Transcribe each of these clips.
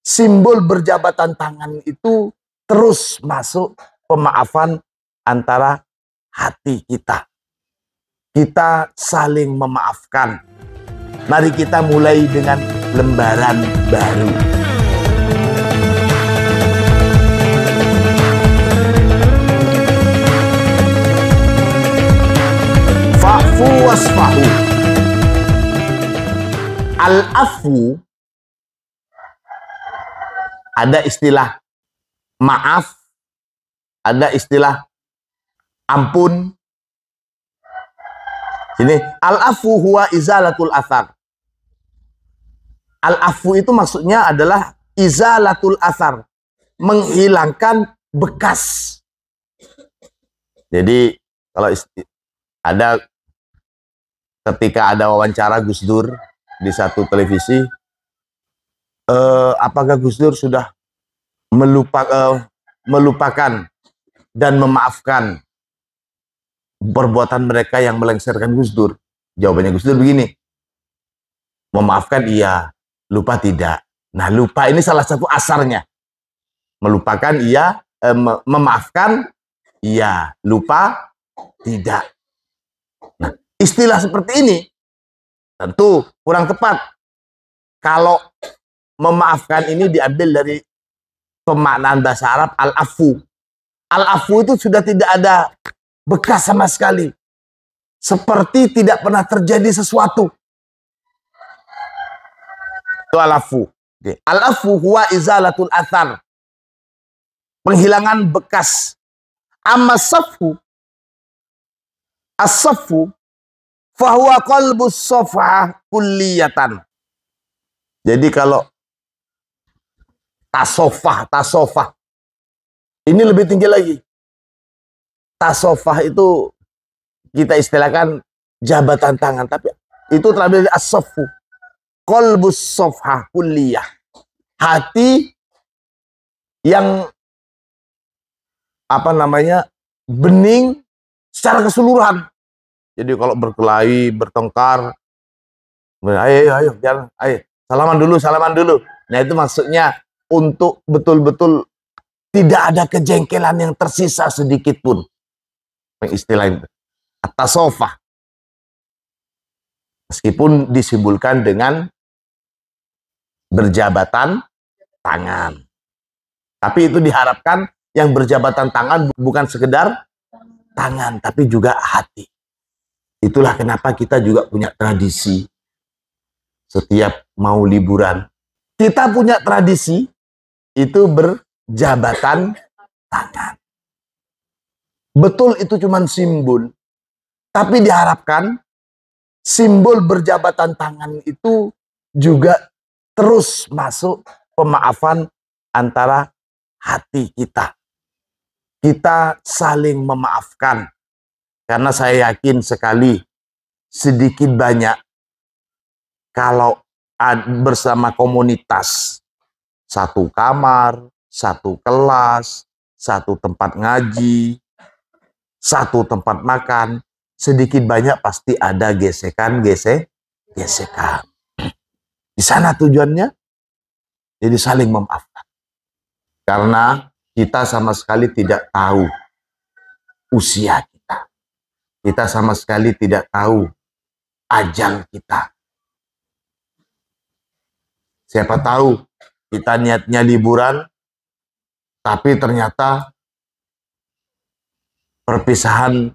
simbol berjabatan tangan itu terus masuk pemaafan antara hati kita. Kita saling memaafkan. Mari kita mulai dengan lembaran baru. Fa'fu wasfahu. Al-afu, ada istilah maaf, ada istilah ampun. Sini, al-afu huwa izalatul athar. Al-afu itu maksudnya adalah izalatul athar, menghilangkan bekas. Jadi kalau ada ketika ada wawancara Gus Dur di satu televisi, apakah Gus Dur sudah melupakan dan memaafkan perbuatan mereka yang melengsarkan Gus Dur? Jawabannya Gus Dur begini, memaafkan iya, lupa tidak. Nah, lupa ini salah satu asarnya. Melupakan iya, memaafkan iya, lupa tidak. Nah, istilah seperti ini tentu kurang tepat kalau memaafkan ini diambil dari pemaknaan bahasa Arab al-afu. Al-afu itu sudah tidak ada bekas sama sekali, seperti tidak pernah terjadi sesuatu. Itu al-afu. Al-afu huwa izalatul athar, penghilangan bekas. Amma safu, as-safu fahuwa qalbus safah kulliyatan. Jadi kalau tasofah ini lebih tinggi lagi. Tasofah itu kita istilahkan jabatan tangan, tapi itu terambil dari as-safu, qalbus safah kulliyah, hati yang bening secara keseluruhan. Jadi kalau berkelahi, bertengkar, ayo, jalan, ayo, salaman dulu. Nah, itu maksudnya untuk betul-betul tidak ada kejengkelan yang tersisa sedikit pun. Istilah itu at-tasofah. Meskipun disimbolkan dengan berjabatan tangan. Tapi itu diharapkan yang berjabatan tangan bukan sekedar tangan, tapi juga hati. Itulah kenapa kita juga punya tradisi. Setiap mau liburan, kita punya tradisi itu berjabatan tangan. Betul itu cuma simbol, tapi diharapkan simbol berjabatan tangan itu juga terus masuk pemaafan antara hati kita. Kita saling memaafkan. Karena saya yakin sekali, sedikit banyak, kalau bersama komunitas, satu kamar, satu kelas, satu tempat ngaji, satu tempat makan, sedikit banyak pasti ada gesekan. Di sana tujuannya, jadi saling memaafkan. Karena kita sama sekali tidak tahu usia kita. Kita sama sekali tidak tahu ajal kita. Siapa tahu kita niatnya liburan, tapi ternyata perpisahan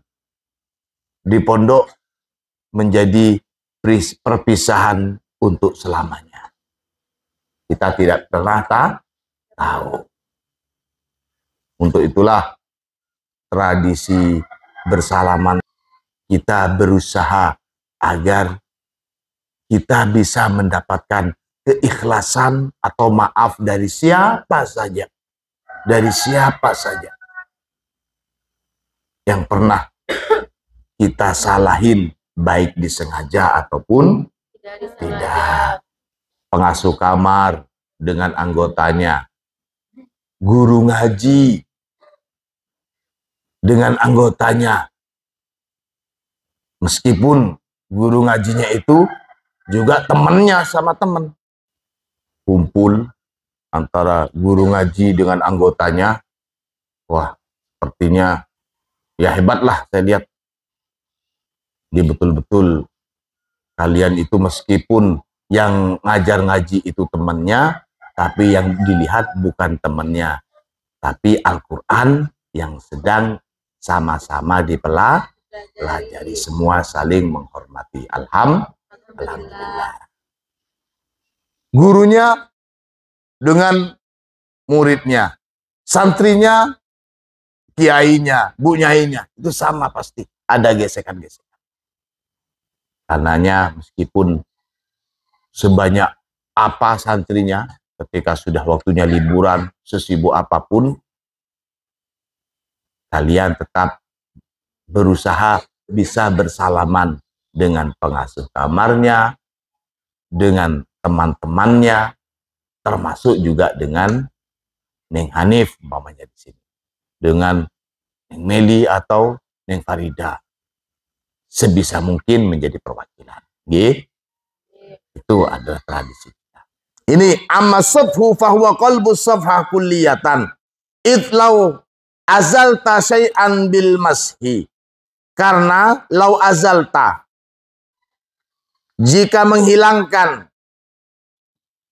di pondok menjadi perpisahan untuk selamanya. Kita tidak pernah tahu. Untuk itulah tradisi bersalaman kita berusaha agar kita bisa mendapatkan keikhlasan atau maaf dari siapa saja. Dari siapa saja yang pernah kita salahin, baik disengaja ataupun tidak. Pengasuh kamar dengan anggotanya, guru ngaji dengan anggotanya, meskipun guru ngajinya itu juga temennya sama temen, kumpul antara guru ngaji dengan anggotanya. Wah, sepertinya ya hebatlah saya lihat. Dia betul-betul kalian itu meskipun yang ngajar ngaji itu temannya, tapi yang dilihat bukan temannya, tapi Al-Quran yang sedang sama-sama dipelajari, semua saling menghormati. Alhamdulillah. Gurunya dengan muridnya, santrinya, kiainya, bu nyainya, itu sama pasti. Ada gesekan-gesekan. Karenanya meskipun sebanyak apa santrinya, ketika sudah waktunya liburan, sesibuk apapun, kalian tetap berusaha bisa bersalaman dengan pengasuh kamarnya, dengan teman-temannya, termasuk juga dengan Neng Hanif, umpamanya di sini, dengan Neng Meli atau Neng Farida, sebisa mungkin menjadi perwakilan. Itu adalah tradisi kita. Ini amma safhu fahuwa qalbu safha kulliyatan itlau azalta syai'an bil mashi. Karena lau azalta, jika menghilangkan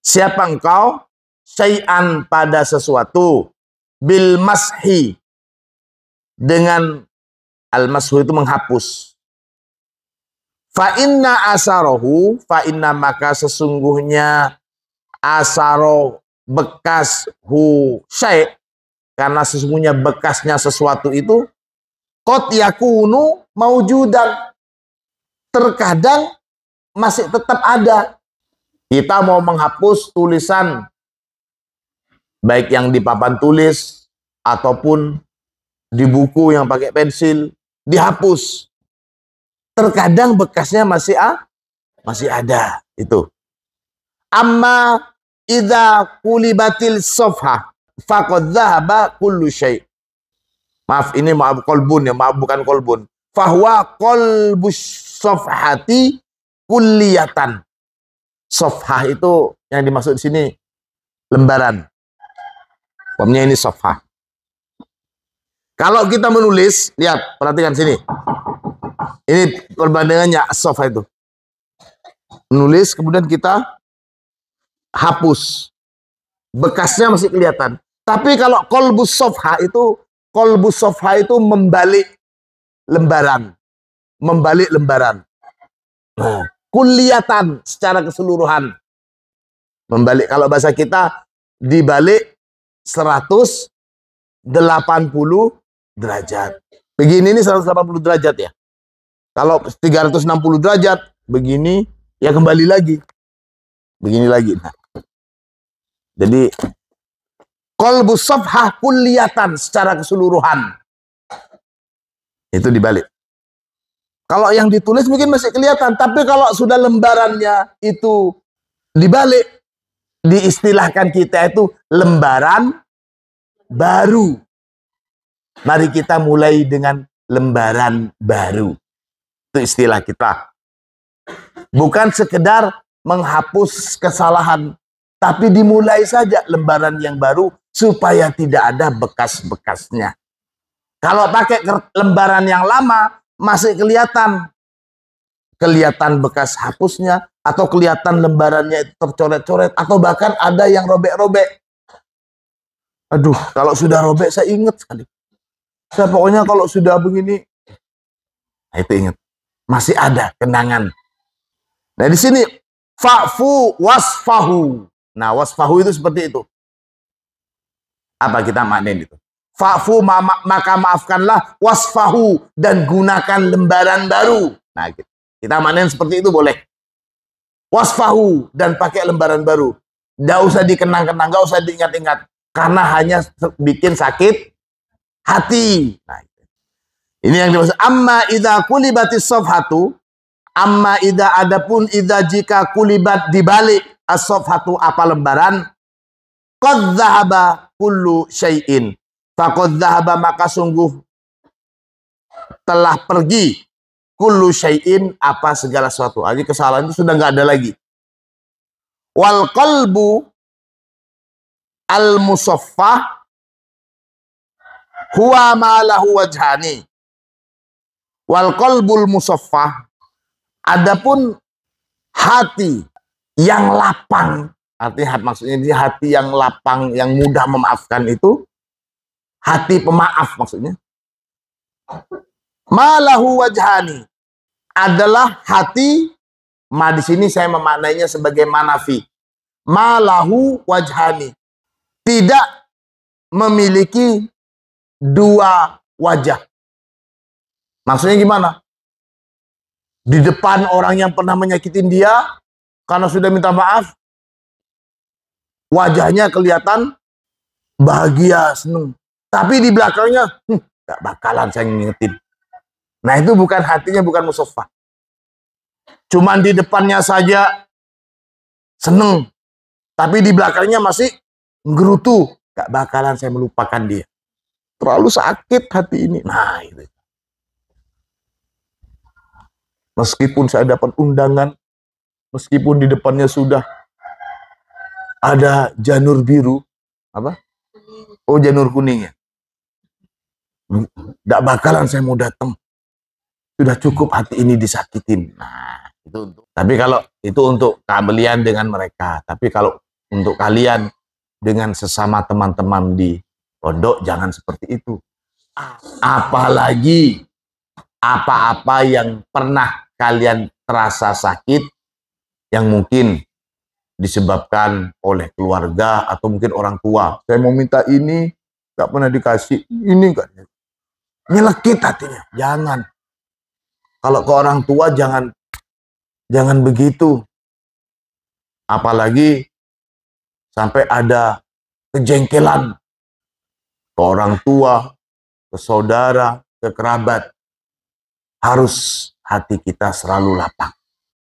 siapa engkau syai'an pada sesuatu bil mashi, dengan al-mashu itu menghapus. Fa inna asarahu, fa inna maka sesungguhnya asaro bekas hu syai', karena sesungguhnya bekasnya sesuatu itu qad yakunu maujudan, terkadang masih tetap ada. Kita mau menghapus tulisan baik yang di papan tulis ataupun di buku yang pakai pensil, dihapus, terkadang bekasnya masih ada. Itu amma idza kulibatil safha faqad dhahaba kullu syai'. Maaf, ini maaf kolbun ya, maaf bukan kolbun. Fahuwa kolbus safhati kulliyatan. Safhah itu yang dimaksud di sini lembaran. Pokoknya ini safhah. Kalau kita menulis, lihat, perhatikan sini. Ini perbandingannya safhah itu. Menulis, kemudian kita hapus. Bekasnya masih kelihatan. Tapi kalau kolbus safhah itu membalik lembaran. Membalik lembaran. Nah, kulliyatan secara keseluruhan. Membalik, kalau bahasa kita dibalik 180 derajat. Begini ini 180 derajat ya. Kalau 360 derajat begini ya kembali lagi. Begini lagi. Nah. Jadi qalbus safhah kulliyatan secara keseluruhan. Itu dibalik. Kalau yang ditulis mungkin masih kelihatan, tapi kalau sudah lembarannya itu dibalik, diistilahkan kita itu lembaran baru. Mari kita mulai dengan lembaran baru. Itu istilah kita. Bukan sekedar menghapus kesalahan, tapi dimulai saja lembaran yang baru supaya tidak ada bekas-bekasnya. Kalau pakai lembaran yang lama, masih kelihatan bekas hapusnya, atau kelihatan lembarannya itu tercoret-coret, atau bahkan ada yang robek-robek. Aduh, kalau sudah robek saya ingat sekali. Saya pokoknya kalau sudah begini, nah itu ingat. Masih ada kenangan. Nah di sini fa'fu wasfahu. Nah wasfahu itu seperti itu. Apa kita maknain itu? Fa'fu maka maafkanlah, wasfahu dan gunakan lembaran baru. Nah kita maknain seperti itu boleh. Wasfahu dan pakai lembaran baru. Nggak usah dikenang-kenang, nggak usah diingat-ingat, karena hanya bikin sakit hati. Nah, ini yang dimaksud amma idza kulibatis safhatu, amma idza adapun idza jika kulibat dibalik as-safhatu apa lembaran, qad dhahaba kullu syai'in, faqad dhahaba maka sungguh telah pergi kullu syai'in apa segala sesuatu. Jadi kesalahan itu sudah nggak ada lagi. Wal qalbu Al-musaffah huwa ma lahu wajhani. Wal qalbul musaffah, adapun hati yang lapang, artinya maksudnya ini hati yang lapang, yang mudah memaafkan itu hati pemaaf maksudnya. Malahu wajhani adalah hati, di sini saya memaknainya sebagai manafi. Malahu wajhani, tidak memiliki dua wajah. Maksudnya gimana? Di depan orang yang pernah menyakitin dia, karena sudah minta maaf, wajahnya kelihatan bahagia, seneng. Tapi di belakangnya, gak bakalan saya ngingetin. Nah itu bukan hatinya, bukan musaffah. Cuman di depannya saja seneng, tapi di belakangnya masih nggerutu. Gak bakalan saya melupakan dia. Terlalu sakit hati ini. Nah itu. Meskipun saya dapat undangan, meskipun di depannya sudah ada janur biru, apa? Oh, janur kuning ya. Tidak bakalan saya mau datang. Sudah cukup hati ini disakitin. Nah, itu untuk. Tapi kalau itu untuk kalian dengan mereka. Tapi kalau untuk kalian dengan sesama teman-teman di pondok, jangan seperti itu. Apalagi apa-apa yang pernah kalian terasa sakit, yang mungkin disebabkan oleh keluarga atau mungkin orang tua. Saya mau minta ini, gak pernah dikasih. Ini gak. Nyelekit hatinya. Jangan. Kalau ke orang tua jangan begitu. Apalagi sampai ada kejengkelan ke orang tua, ke saudara, ke kerabat. Harus hati kita selalu lapang.